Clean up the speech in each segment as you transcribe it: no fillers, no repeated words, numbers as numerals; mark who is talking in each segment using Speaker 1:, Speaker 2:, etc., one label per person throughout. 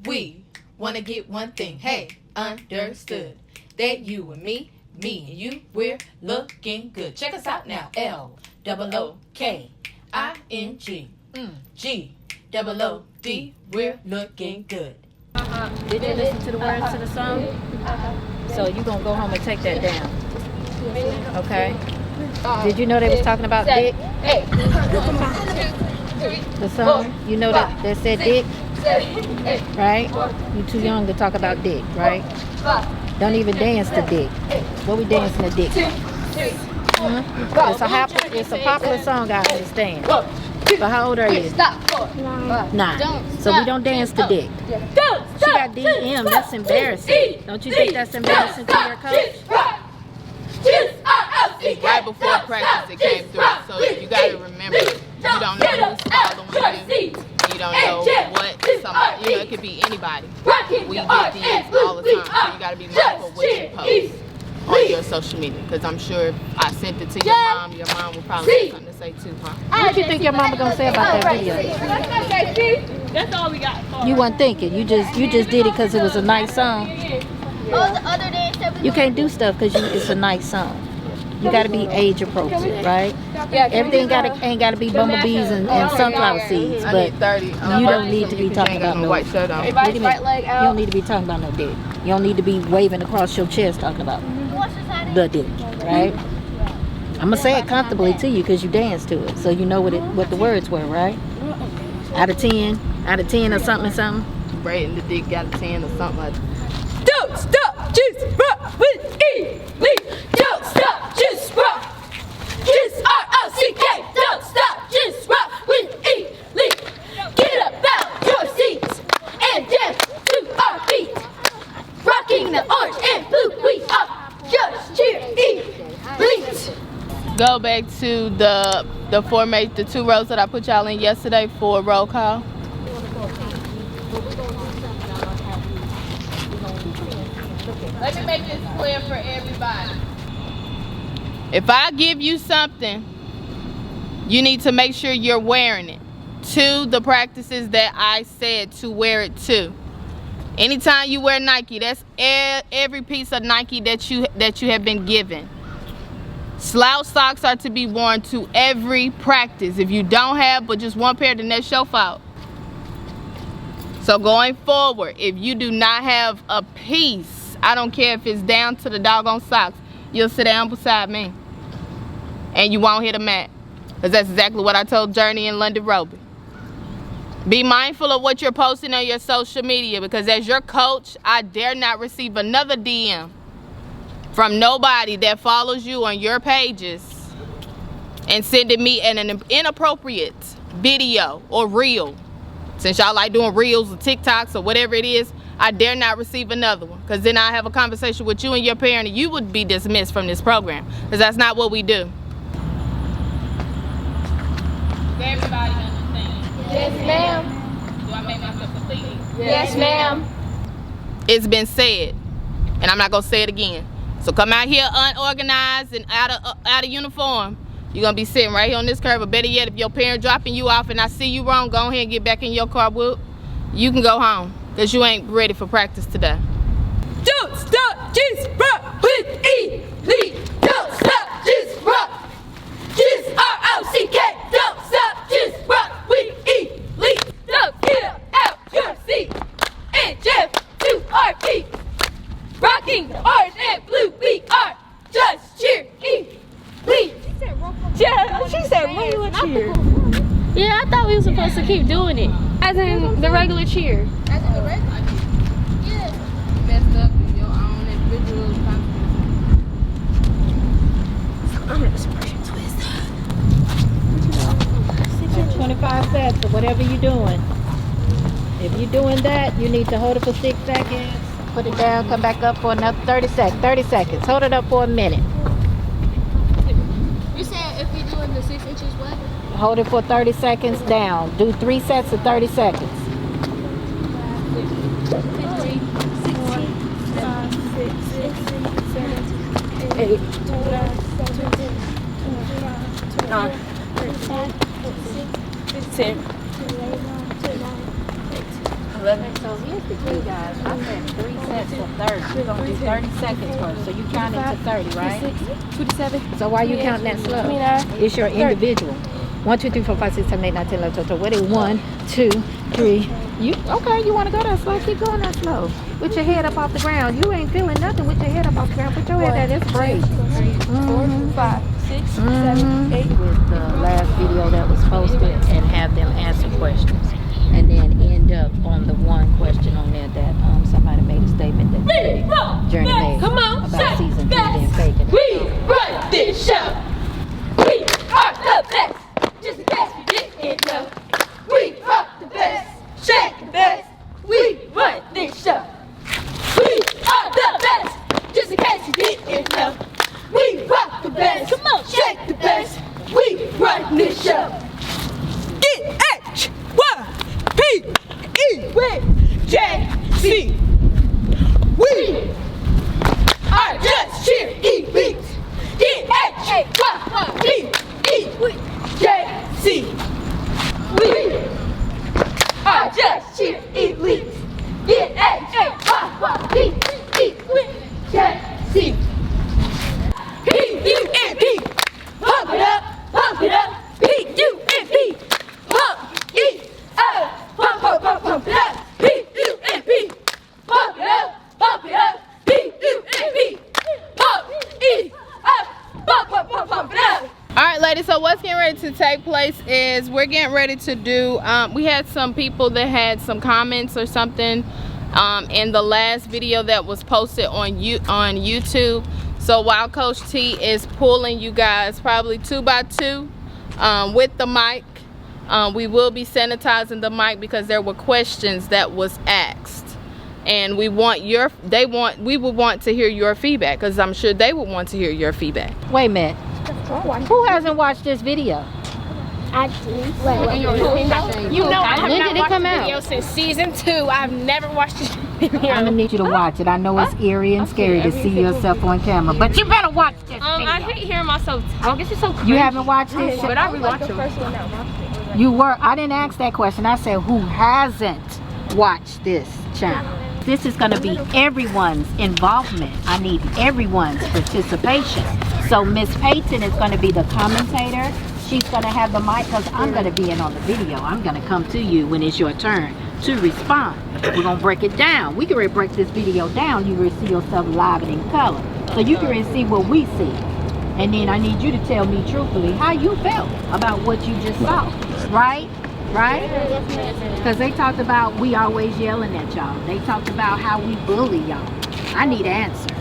Speaker 1: We wanna get one thing, hey, understood. That you and me and you, we're looking good. Check us out now, LOOKING, GOOD, we're looking good.
Speaker 2: Did you listen to the words to the song? So you gonna go home and take that down, okay? Did you know they was talking about dick? The song, you know that said dick, right? You too young to talk about dick, right? Don't even dance to dick. What we dancing to dick? It's a popular song, I understand. But how old are you? 9. So we don't dance to dick. She got DM. That's embarrassing. Don't you think that's embarrassing to your coach?
Speaker 3: It's right before practice it came through. So you got to remember, you don't know who's following you. You don't know what somebody, it could be anybody. We get DMs all the time. So you got to be mindful of what you post on your social media. Because I'm sure if I sent it to your mom will probably have something to say too, huh?
Speaker 2: What you think your mama gonna say about that video?
Speaker 4: That's all we got.
Speaker 2: You weren't thinking. You just did it because it was a nice song. You can't do stuff because it's a nice song. You got to be age appropriate, right? Everything ain't got to be bumblebees and sunflower seeds, but you don't need to be talking about no white shirt on. You don't need to be talking about no dick. You don't need to be waving across your chest talking about the dick, right? I'm gonna say it comfortably to you because you dance to it, so you know what the words were, right? Out of 10 or something.
Speaker 3: Rating the dick out of 10 or something like that.
Speaker 1: Don't stop, just rock with elite. Don't stop, just rock. Just ROCK. Don't stop, just rock with elite. Get up out your seats and dance to our beat. Rocking the orange and blue, we are just cheer elite.
Speaker 3: Go back to the formation, the 2 rows that I put y'all in yesterday for roll call. Let me make this clear for everybody. If I give you something, you need to make sure you're wearing it to the practices that I said to wear it to. Anytime you wear Nike, that's every piece of Nike that you have been given. Slouch socks are to be worn to every practice. If you don't have but just one pair, then that's your fault. So going forward, if you do not have a piece, I don't care if it's down to the doggone socks, you'll sit down beside me and you won't hit a mat. Because that's exactly what I told Journey and London Roby. Be mindful of what you're posting on your social media, because as your coach, I dare not receive another DM from nobody that follows you on your pages and sending me an inappropriate video or reel. Since y'all like doing reels or TikToks or whatever it is, I dare not receive another one, because then I have a conversation with you and your parent and you would be dismissed from this program, because that's not what we do. Does everybody understand?
Speaker 4: Yes, ma'am.
Speaker 3: Do I make myself complete?
Speaker 4: Yes, ma'am.
Speaker 3: It's been said, and I'm not going to say it again. So come out here unorganized and out of uniform. You're going to be sitting right here on this curve. Or better yet, if your parent dropping you off and I see you wrong, go ahead and get back in your car. You can go home, because you ain't ready for practice today.
Speaker 1: Don't stop, just rock with elite. Don't stop, just rock. Just ROCK. Don't stop, just rock with elite. Don't get up out your seat and jump to our beat. Rocking the orange and blue, we are just cheer elite.
Speaker 4: Yeah, she said regular cheer. Yeah, I thought we were supposed to keep doing it. As in the regular cheer.
Speaker 3: As in the regular cheer? Yeah. You messed up in your own individual confidence.
Speaker 4: I'm gonna spray twist.
Speaker 2: 25 sets or whatever you're doing. If you're doing that, you need to hold it for 6 seconds. Put it down, come back up for another 30 seconds. Hold it up for a minute.
Speaker 4: You said if you're doing the 6 inches what?
Speaker 2: Hold it for 30 seconds down. Do 3 sets of 30 seconds. 8, 9, 10, So here's the key, guys. I said 3 sets of 30. We're going to do 30 seconds first. So you count into 30, right?
Speaker 4: 2 to 7.
Speaker 2: So why you counting that slow? It's your individual. 1, 2, 3, 4, 5, 6, 7, 8, 9, 10, 11, 12, 13. What is 1, 2, 3? You okay? You want to go that slow? Keep going that slow. With your head up off the ground. You ain't feeling nothing with your head up off the ground. Put your head down. It's great.
Speaker 4: 3, 4, 5, 6, 7, 8.
Speaker 2: With the last video that was posted and have them answer questions. And then end up on the one question on there that somebody made a statement that Journey made about season 3 being fake.
Speaker 1: We run this show. We are the best. Just in case you didn't know. We are the best. Shake the best. We run this show. We are the best. Just in case you didn't know. We rock the best. Come on, shake the best. We run this show. D-H-Y-P-E-J-C. We are just cheer elite. D-H-Y-P-E-J-C. We are just cheer elite. D-H-Y-P-E-J-C. P-U-M-P. Pump it up, pump it up. P-U-M-P. Pump it up. Pump it up. P-U-M-P. Pump it up, pump it up. P-U-M-P. Pump it up. Pump it up.
Speaker 3: All right, ladies, so what's getting ready to take place is we're getting ready to do, we had some people that had some comments or something in the last video that was posted on YouTube. So while Coach T is pulling you guys probably 2 by 2 with the mic, we will be sanitizing the mic because there were questions that was asked. And we would want to hear your feedback because I'm sure they would want to hear your feedback.
Speaker 2: Wait a minute. Who hasn't watched this video?
Speaker 4: I have not watched the video since season 2. I've never watched this video.
Speaker 2: I'm gonna need you to watch it. I know it's eerie and scary to see yourself on camera, but you better watch this video.
Speaker 4: I hate hearing myself talk. It's just so crazy.
Speaker 2: You haven't watched it?
Speaker 4: But I rewatched it.
Speaker 2: You were. I didn't ask that question. I said who hasn't watched this channel. This is going to be everyone's involvement. I need everyone's participation. So Miss Payton is going to be the commentator. She's going to have the mic because I'm going to be in on the video. I'm going to come to you when it's your turn to respond. We're going to break it down. We can really break this video down. You will see yourself live and in color. So you can really see what we see. And then I need you to tell me truthfully how you felt about what you just saw. Right? Right? Because they talked about we always yelling at y'all. They talked about how we bully y'all. I need answers.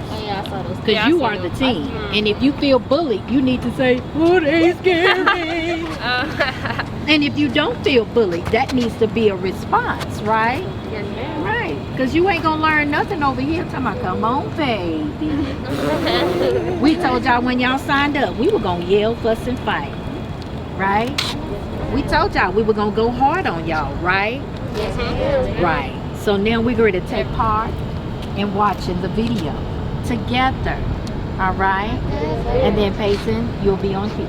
Speaker 2: Because you are the team. And if you feel bullied, you need to say, oh, they scare me. And if you don't feel bullied, that needs to be a response, right?
Speaker 4: Yes, ma'am.
Speaker 2: Right. Because you ain't going to learn nothing over here. Talking about, come on, baby. We told y'all when y'all signed up, we were going to yell, fuss, and fight. Right? We told y'all we were going to go hard on y'all, right?
Speaker 4: Yes, ma'am.
Speaker 2: Right. So now we're going to take part in watching the video together. All right? And then, Payton, you'll be on cue.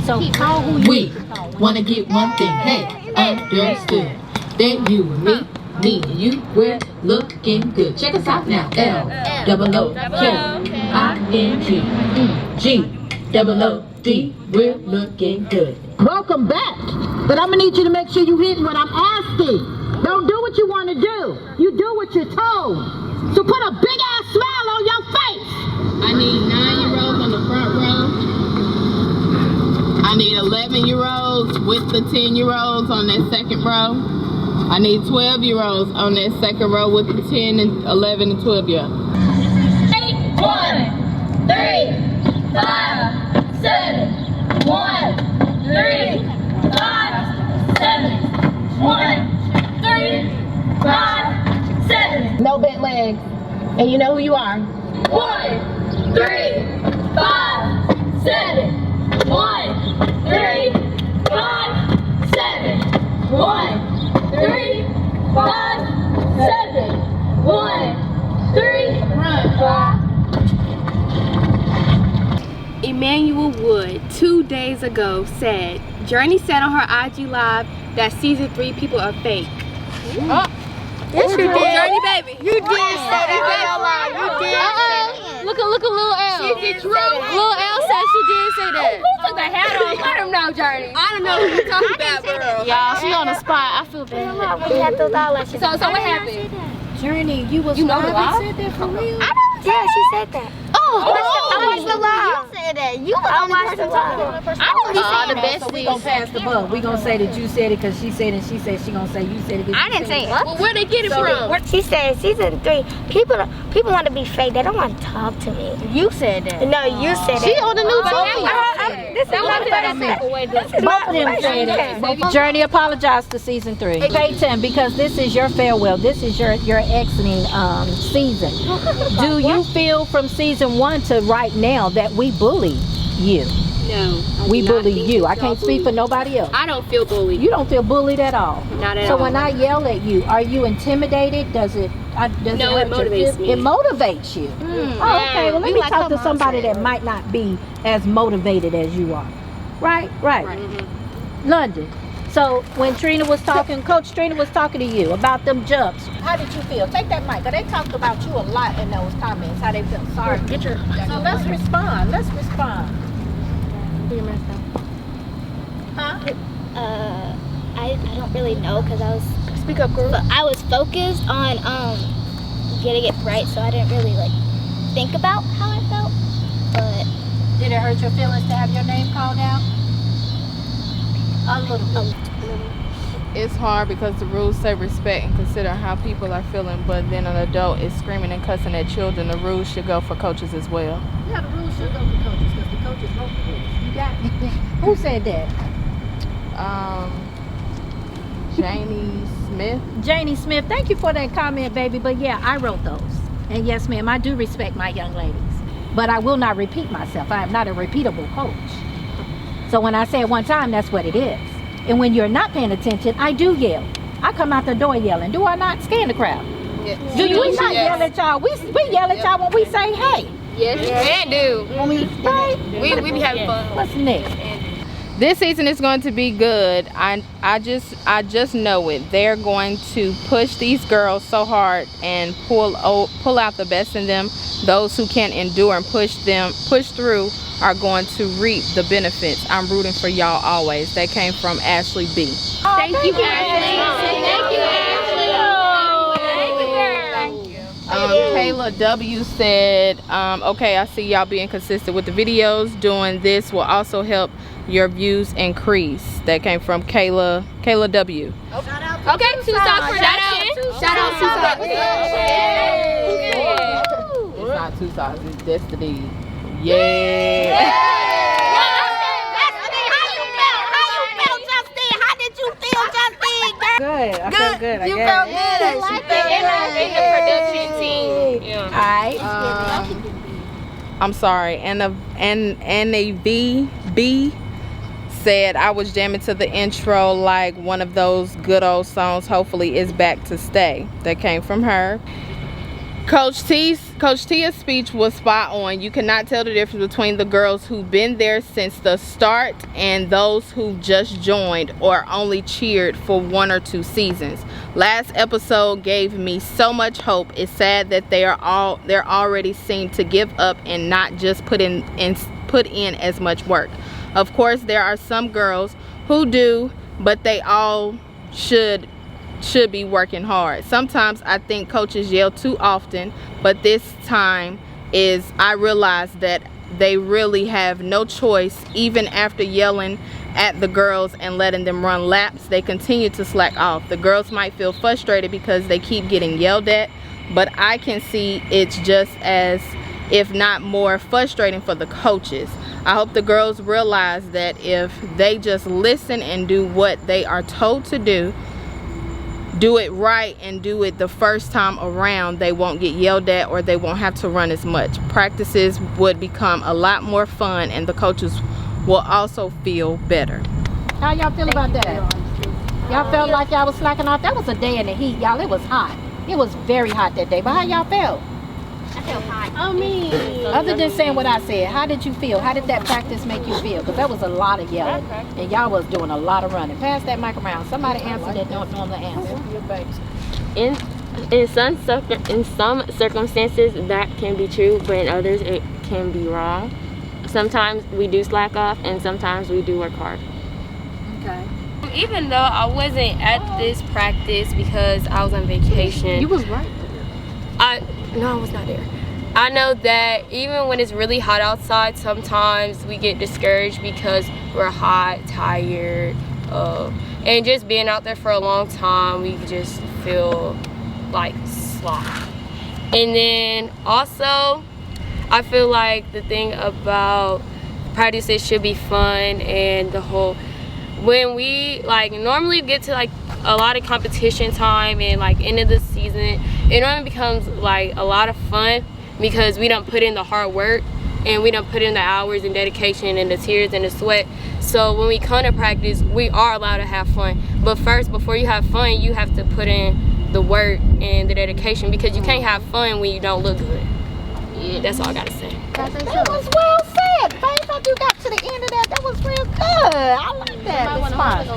Speaker 2: So call who you
Speaker 1: want to get one thing, hey, understood. Then you and me and you, we're looking good. Check us out now. L-O-O-K-I-N-G-G-O-O-D, we're looking good.
Speaker 2: Welcome back. But I'm going to need you to make sure you hit what I'm asking. Don't do what you want to do. You do what you're told. So put a big ass smile on your face.
Speaker 3: I need 9-year-olds on the front row. I need 11-year-olds with the 10-year-olds on that second row. I need 12-year-olds on that second row with the 10 and 11 and 12-year-olds.
Speaker 1: 8, 1, 3, 5, 7, 1, 3, 5, 7, 1, 3, 5, 7.
Speaker 3: No bent legs. And you know who you are.
Speaker 1: 1, 3, 5, 7. 1, 3, 5, 7. 1, 3, 5, 7. 1, 3, 5.
Speaker 4: Emmanuel Wood 2 days ago said, Journey said on her IG Live that season 3 people are fake. Yes, you did.
Speaker 1: Journey, baby.
Speaker 4: You did say that. You did. Look at Lil L.
Speaker 1: She did true.
Speaker 4: Lil L said she did say that.
Speaker 1: Who took the hat off? Let him know, Journey. I don't know what you're talking about, girl.
Speaker 4: Y'all, she on the spot. I feel bad.
Speaker 5: We had those eyelashes.
Speaker 1: So what happened?
Speaker 2: Journey, you was
Speaker 1: You know the law?
Speaker 2: said that for real?
Speaker 5: Yeah, she said that. I watched the live.
Speaker 4: You said that. You
Speaker 5: I watched the live.
Speaker 4: I don't be
Speaker 2: The best we gonna pass the buck. We gonna say that you said it because she said it. She said she gonna say you said it.
Speaker 5: I didn't say it.
Speaker 1: Well, where they get it from?
Speaker 5: She said season 3. People want to be fake. They don't want to talk to me.
Speaker 4: You said that.
Speaker 5: No, you said
Speaker 4: She
Speaker 5: it.
Speaker 4: on the new TV.
Speaker 5: This is what
Speaker 2: Both of them said it. Journey, apologize to season 3. Peyton, because this is your farewell. This is your exiting season. Do you feel from season 1 to right now that we bully you?
Speaker 1: No.
Speaker 2: We bully you. I can't speak for nobody else.
Speaker 1: I don't feel bullied.
Speaker 2: You don't feel bullied at all.
Speaker 1: Not at
Speaker 2: So
Speaker 1: all.
Speaker 2: when I yell at you, are you intimidated? Does it?
Speaker 1: No, it motivates me.
Speaker 2: It motivates you. Oh, okay. Well, let me talk to somebody that might not be as motivated as you are. Right. London. So when Trina was talking, Coach Trina was talking to you about them jumps. How did you feel? Take that mic. 'Cause they talked about you a lot in those comments. How they felt sorry.
Speaker 4: Get your.
Speaker 2: So let's respond. Huh?
Speaker 5: I don't really know because I was
Speaker 4: Speak up, girl.
Speaker 5: I was focused on getting it right, so I didn't really like think about how I felt. But
Speaker 2: Did it hurt your feelings to have your name called out? A little bit.
Speaker 3: It's hard because the rules say respect and consider how people are feeling, but then an adult is screaming and cussing at children. The rules should go for coaches as well.
Speaker 2: Yeah, the rules should go for coaches because the coaches wrote the rules. You got me. Who said that?
Speaker 3: Janie Smith.
Speaker 2: Janie Smith. Thank you for that comment, baby. But yeah, I wrote those. And yes, ma'am, I do respect my young ladies. But I will not repeat myself. I am not a repeatable coach. So when I say it one time, that's what it is. And when you're not paying attention, I do yell. I come out the door yelling. Do I not? Scan the crowd.
Speaker 1: Yes.
Speaker 2: Do you not yell at y'all? We yell at y'all when we say hey.
Speaker 1: Yes, and do.
Speaker 2: When we right?
Speaker 1: We be having fun.
Speaker 2: What's next?
Speaker 3: This season is going to be good. I just know it. They're going to push these girls so hard and pull out the best in them. Those who can't endure and push through are going to reap the benefits. I'm rooting for y'all always. That came from Ashley B.
Speaker 1: Thank you, Ashley. Thank you, Ashley.
Speaker 3: Kayla W said, okay, I see y'all being consistent with the videos. Doing this will also help your views increase. That came from Kayla W.
Speaker 1: Okay, two stocks production. Shout out to Sockz.
Speaker 3: It's not two sides, it's Destiny. Yeah.
Speaker 2: Good. I feel good. I
Speaker 1: You
Speaker 2: guess.
Speaker 1: felt good.
Speaker 3: In the production team.
Speaker 2: All right.
Speaker 3: I'm sorry. And a VB said I was jamming to the intro like one of those good old songs. Hopefully it's back to stay. That came from her. Coach Tia's speech was spot on. You cannot tell the difference between the girls who've been there since the start and those who just joined or only cheered for 1 or 2 seasons. Last episode gave me so much hope. It's sad that they're already seem to give up and not just put in as much work. Of course, there are some girls who do, but they all should be working hard. Sometimes I think coaches yell too often, but this time I realize that they really have no choice. Even after yelling at the girls and letting them run laps, they continue to slack off. The girls might feel frustrated because they keep getting yelled at, but I can see it's just as, if not more, frustrating for the coaches. I hope the girls realize that if they just listen and do what they are told to do it right and do it the first time around, they won't get yelled at or they won't have to run as much. Practices would become a lot more fun and the coaches will also feel better.
Speaker 2: How y'all feel about that? Y'all felt like y'all was slacking off? That was a day in the heat, y'all. It was hot. It was very hot that day. But how y'all felt?
Speaker 4: I mean,
Speaker 2: Other than saying what I said, how did you feel? How did that practice make you feel? Because that was a lot of yelling, and y'all was doing a lot of running. Pass that mic around. Somebody answer that don't normally answer.
Speaker 4: in some circumstances that can be true, but in others it can be wrong. Sometimes we do slack off, and sometimes we do work hard.
Speaker 2: Okay.
Speaker 4: Even though I wasn't at this practice because I was on vacation.
Speaker 2: You was right.
Speaker 4: No, I was not there. I know that even when it's really hot outside, sometimes we get discouraged because we're hot, tired, and just being out there for a long time, we just feel like slop. And then also, I feel like the thing about practices should be fun, and the whole, when we like normally get to like a lot of competition time and like end of the season, it normally becomes like a lot of fun because we don't put in the hard work and we don't put in the hours and dedication and the tears and the sweat. So when we come to practice, we are allowed to have fun. But first, before you have fun, you have to put in the work and the dedication, because you can't have fun when you don't look good. Yeah, that's all I gotta say.
Speaker 2: That was well said, Faith. I you got to the end of that. That was real good. I like that response.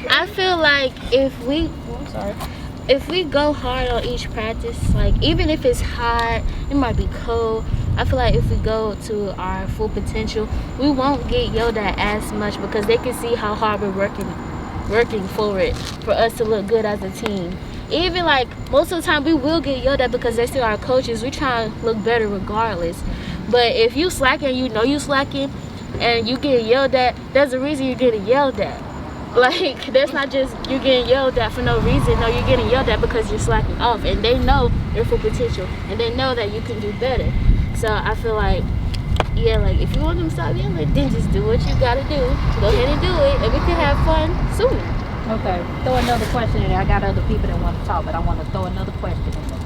Speaker 4: I feel like if we go hard on each practice, like even if it's hot, it might be cold, I feel like if we go to our full potential, we won't get yelled at as much because they can see how hard we're working for it, for us to look good as a team. Even like most of the time we will get yelled at because they still our coaches. We try to look better regardless. But if you slacking, you know you slacking, and you get yelled at, there's a reason you're getting yelled at. Like, that's not just you getting yelled at for no reason. No, you're getting yelled at because you're slacking off, and they know your full potential, and they know that you can do better. So I feel like, yeah, like if you want them to stop yelling, then just do what you gotta do. Go ahead and do it, and we can have fun soon.
Speaker 2: Okay, throw another question in there. I got other people that want to talk, but I want to throw another question in there.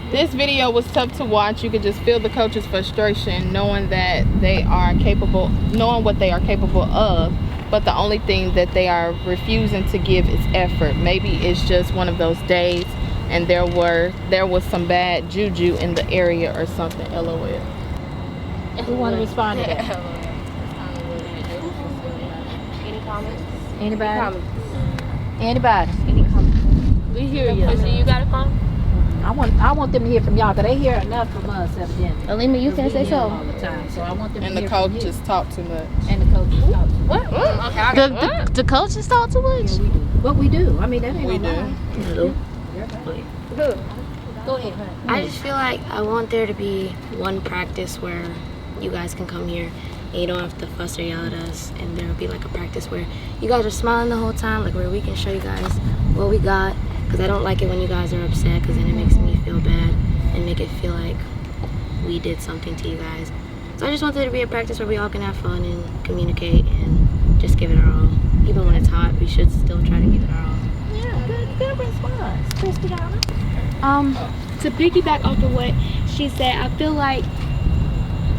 Speaker 3: This video was tough to watch. You could just feel the coach's frustration knowing that they are capable, knowing what they are capable of, but the only thing that they are refusing to give is effort. Maybe it's just one of those days and there was some bad juju in the area or something. LOL.
Speaker 2: Who want to respond to that?
Speaker 4: Any comments?
Speaker 2: Anybody? Anybody?
Speaker 4: Any comments? We hear you. So you got a comment?
Speaker 2: I want them to hear from y'all, because they hear enough from us, evidently.
Speaker 4: Alima, you can say so.
Speaker 2: All the time, so I want them
Speaker 3: And
Speaker 2: to
Speaker 3: the
Speaker 2: hear from you.
Speaker 3: coaches talk too much.
Speaker 2: And the coaches talk too much.
Speaker 4: What? The coaches talk too much?
Speaker 2: Yeah, we do. But we do. I mean, that ain't
Speaker 3: We
Speaker 2: no lie. Go ahead, honey.
Speaker 6: I just feel like I want there to be one practice where you guys can come here and you don't have to fuss or yell at us, and there will be like a practice where you guys are smiling the whole time, like where we can show you guys what we got, because I don't like it when you guys are upset, because then it makes me feel bad and make it feel like we did something to you guys. So I just want there to be a practice where we all can have fun and communicate and just give it our all. Even when it's hot, we should still try to give it our all.
Speaker 2: Yeah, good response. Christiana?
Speaker 7: To piggyback off of what she said, I feel like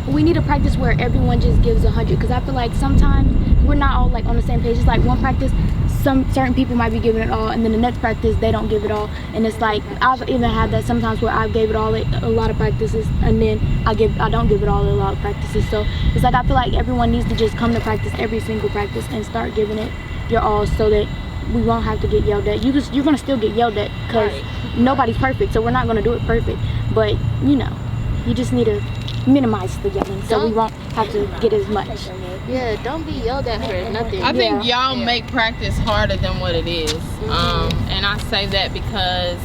Speaker 7: we need a practice where everyone just gives 100, because I feel like sometimes we're not all like on the same page. It's like one practice, some certain people might be giving it all, and then the next practice they don't give it all, and it's like I've even had that sometimes where I gave it all at a lot of practices, and then I don't give it all at a lot of practices. So it's like I feel like everyone needs to just come to practice every single practice and start giving it your all, so that we won't have to get yelled at. You're gonna still get yelled at because nobody's perfect, so we're not gonna do it perfect. But you know, you just need to minimize the yelling so we won't have to get as much.
Speaker 4: Yeah, don't be yelled at for nothing.
Speaker 3: I think y'all make practice harder than what it is. And I say that because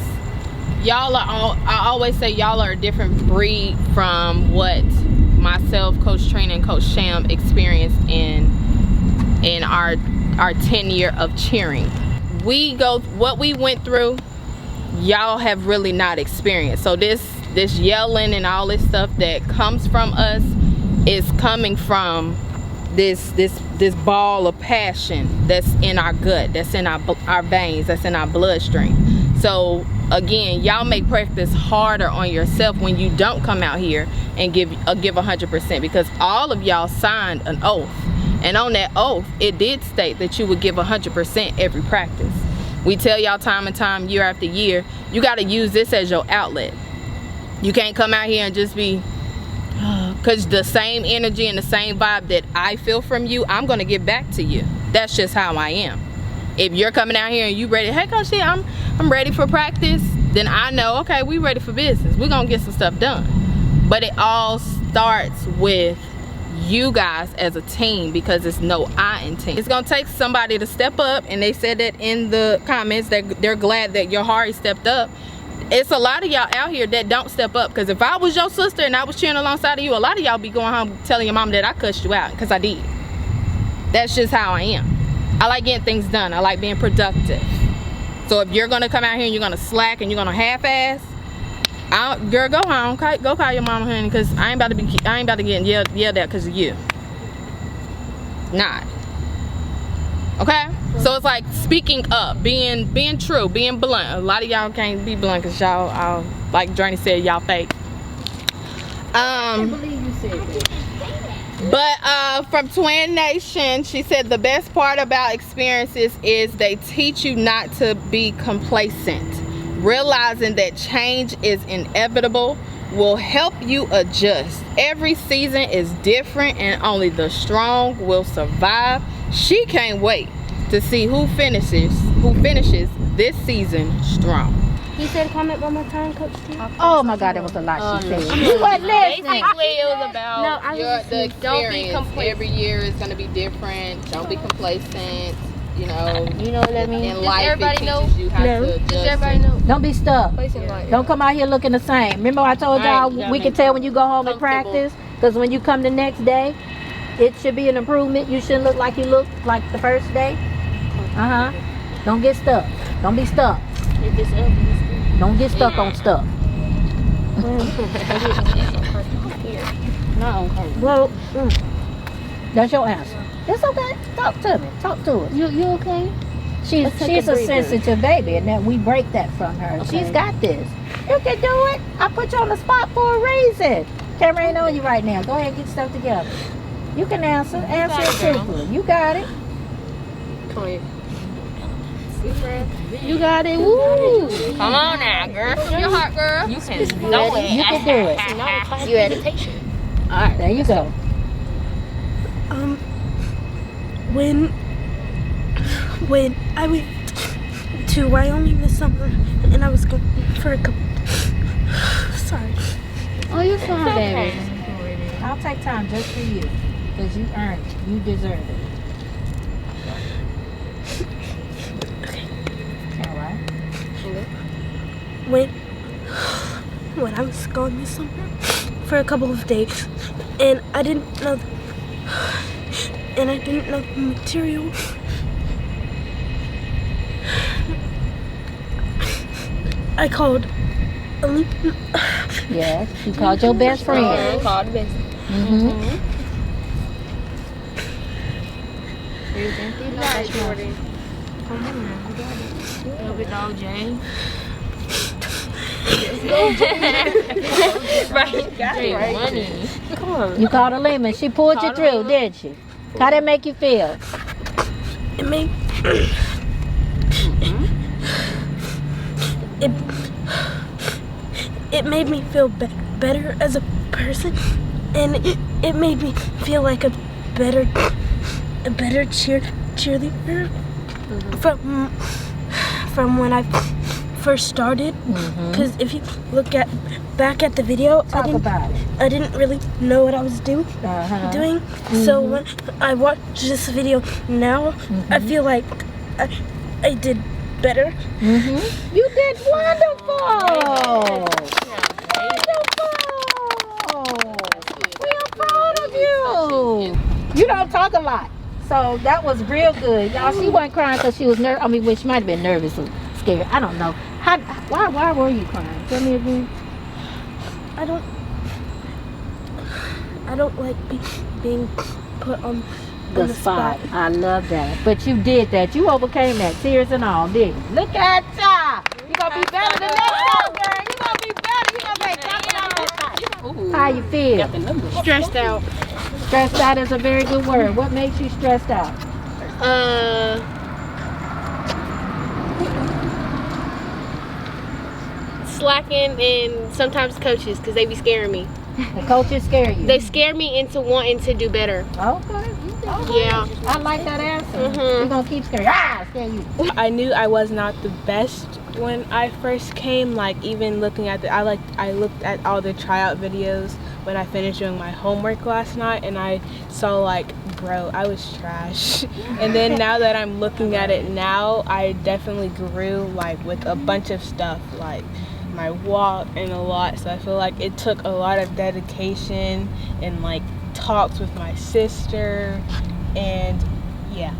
Speaker 3: y'all are, I always say y'all are a different breed from what myself, Coach Trina, and Coach Sham experienced in our tenure of cheering. What we went through, y'all have really not experienced. So this yelling and all this stuff that comes from us is coming from this ball of passion that's in our gut, that's in our veins, that's in our bloodstream. So again, y'all make practice harder on yourself when you don't come out here and give 100%, because all of y'all signed an oath, and on that oath it did state that you would give 100% every practice. We tell y'all time and time, year after year, you got to use this as your outlet. You can't come out here and just be, because the same energy and the same vibe that I feel from you, I'm gonna give back to you. That's just how I am. If you're coming out here and you ready, hey Coach, I'm ready for practice, then I know, okay, we ready for business. We're gonna get some stuff done. But it all starts with you guys as a team, because it's no I in team. It's gonna take somebody to step up, and they said that in the comments that they're glad that your Hari stepped up. It's a lot of y'all out here that don't step up, because if I was your sister and I was cheering alongside of you, a lot of y'all be going home telling your mom that I cussed you out, because I did. That's just how I am. I like getting things done. I like being productive. So if you're gonna come out here and you're gonna slack and you're gonna half-ass, girl, go home. Go call your mama, honey, because I ain't about to get yelled at because of you. Not. Okay? So it's like speaking up, being true, being blunt. A lot of y'all can't be blunt because y'all, like Journey said, y'all fake. I can't believe you said that. But from Twin Nation, she said the best part about experiences is they teach you not to be complacent. Realizing that change is inevitable will help you adjust. Every season is different and only the strong will survive. She can't wait to see who finishes this season strong.
Speaker 5: You said comment one more time, Coach T?
Speaker 2: Oh my God, that was a lot she said. You wasn't listening.
Speaker 4: Basically, it was about
Speaker 3: The experience. Every year is going to be different. Don't be complacent. You know what I mean? In life, it teaches you how to adjust.
Speaker 4: Does everybody know?
Speaker 2: Don't be stuck. Don't come out here looking the same. Remember I told y'all we can tell when you go home and practice, because when you come the next day, it should be an improvement. You shouldn't look like you looked like the first day. Don't get stuck. Don't be stuck. Don't get stuck on stuff. Well, that's your answer. It's okay. Talk to me. Talk to us. You okay? She's a sensitive baby, and then we break that from her. Okay. She's got this. You can do it. I put you on the spot for a reason. Camera ain't on you right now. Go ahead and get stuff together. You can answer. Answer it truthfully. You got it.
Speaker 4: Come here.
Speaker 2: You got it. Woo!
Speaker 4: Come on now, girl. From your heart, girl. You can do it.
Speaker 2: You can do it.
Speaker 4: You meditation.
Speaker 2: All right, there you go.
Speaker 8: When I went to Wyoming this summer, and I was going for a couple. Sorry.
Speaker 2: Oh, you're fine, baby. I'll take time just for you, because you earned it. You deserve it. All right.
Speaker 8: When I was gone this summer for a couple of days, and I didn't know the material. I called.
Speaker 2: Yes, you called your best friend.
Speaker 4: Called best. Little dog Jane.
Speaker 2: You called a lemon. She pulled you through, didn't she? How did it make you feel?
Speaker 8: It made it made me feel better as a person, and it made me feel like a better cheerleader from when I first started. Because if you look back at the video, I didn't really know what I was doing. So when I watch this video now, I feel like I did better.
Speaker 2: You did wonderful. We are proud of you. You don't talk a lot, so that was real good, y'all. She wasn't crying because she was nervous. I mean, she might have been nervous or scared. I don't know. Why were you crying? Tell me again.
Speaker 8: I don't like being put on
Speaker 2: the spot. I love that. But you did that. You overcame that, tears and all, didn't you? Look at ya. You're going to be better the next time, girl. You're going to be better. You're going to be better. How you feel?
Speaker 4: Stressed out.
Speaker 2: Stressed out is a very good word. What makes you stressed out?
Speaker 4: slacking and sometimes coaches because they be scaring me.
Speaker 2: The coaches scare you.
Speaker 4: They scare me into wanting to do better.
Speaker 2: Okay.
Speaker 4: Yeah.
Speaker 2: I like that answer. We're gonna keep scare you.
Speaker 9: I knew I was not the best when I first came. Like even looking at I looked at all the tryout videos when I finished doing my homework last night, and I saw like, bro, I was trash. And then now that I'm looking at it now, I definitely grew like with a bunch of stuff, like my walk and a lot. So I feel like it took a lot of dedication and like talks with my sister, and yeah.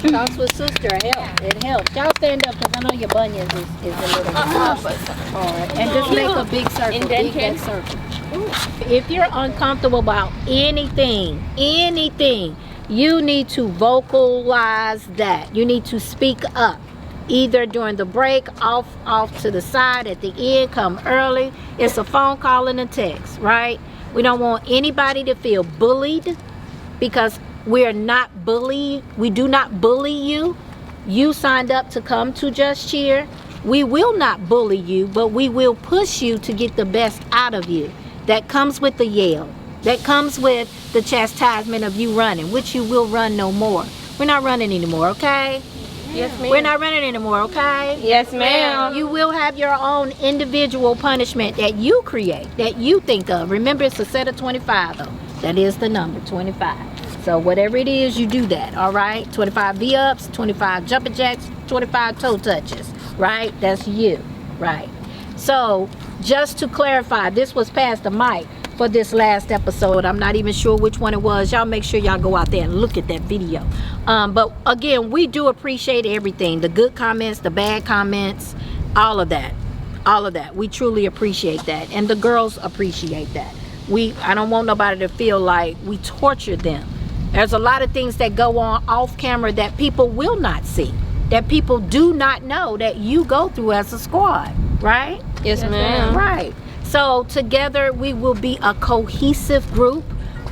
Speaker 2: Talks with sister help. It helps. Y'all stand up because I know your bunions is a little hard. And just make a big circle. Big circle. If you're uncomfortable about anything, you need to vocalize that. You need to speak up. Either during the break, off to the side, at the end, come early. It's a phone call and a text, right? We don't want anybody to feel bullied because we're not bullied. We do not bully you. You signed up to come to Just Cheer. We will not bully you, but we will push you to get the best out of you. That comes with the yell. That comes with the chastisement of you running, which you will run no more. We're not running anymore, okay?
Speaker 4: Yes, ma'am.
Speaker 2: We're not running anymore, okay?
Speaker 4: Yes, ma'am.
Speaker 2: You will have your own individual punishment that you create, that you think of. Remember, it's a set of 25, though. That is the number, 25. So whatever it is, you do that, all right? 25 V-ups, 25 jumping jacks, 25 toe touches, right? That's you, right? So just to clarify, this was past the mic for this last episode. I'm not even sure which one it was. Y'all make sure y'all go out there and look at that video. But again, we do appreciate everything, the good comments, the bad comments, all of that. We truly appreciate that, and the girls appreciate that. I don't want nobody to feel like we torture them. There's a lot of things that go on off camera that people will not see, that people do not know that you go through as a squad, right?
Speaker 4: Yes, ma'am.
Speaker 2: Right. So together we will be a cohesive group.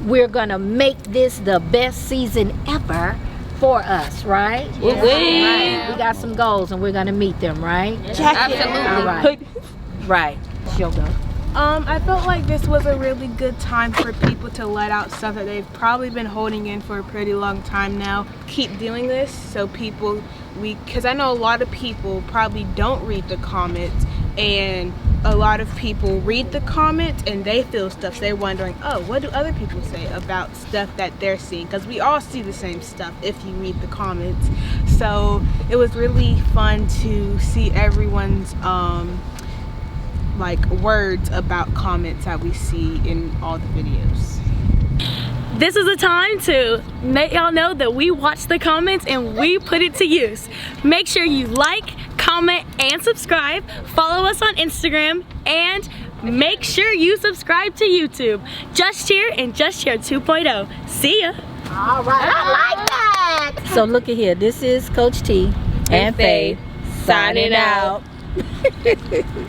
Speaker 2: We're gonna make this the best season ever for us, right?
Speaker 4: Yes.
Speaker 2: Right. We got some goals and we're gonna meet them, right?
Speaker 4: Absolutely.
Speaker 2: All right. Right. She'll go.
Speaker 9: I felt like this was a really good time for people to let out stuff that they've probably been holding in for a pretty long time now. Keep doing this so people, because I know a lot of people probably don't read the comments, and a lot of people read the comments and they feel stuff. So they're wondering, oh, what do other people say about stuff that they're seeing? Because we all see the same stuff if you read the comments. So it was really fun to see everyone's like words about comments that we see in all the videos.
Speaker 8: This is a time to let y'all know that we watch the comments and we put it to use. Make sure you like, comment, and subscribe. Follow us on Instagram, and make sure you subscribe to YouTube. Just Cheer and Just Cheer 2.0. See ya.
Speaker 2: All right, I like that. So look at here. This is Coach T and Faye signing out.